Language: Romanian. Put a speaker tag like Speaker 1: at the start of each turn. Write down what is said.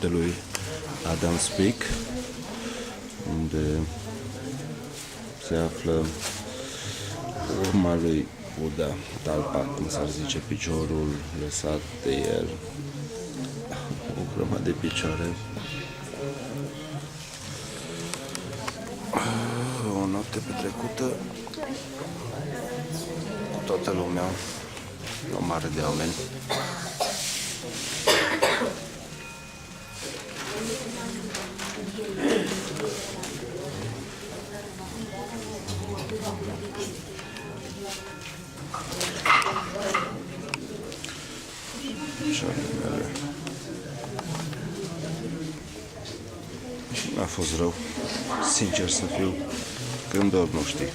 Speaker 1: hotelului Adams Peak, unde se află urma lui Buddha, talpa, cum s-ar zice, piciorul lăsat de el, o grămadă de picioare. O noapte petrecută cu toată lumea, o mare de oameni. N-a fost rău, sincer să fiu, când dorm nu știi.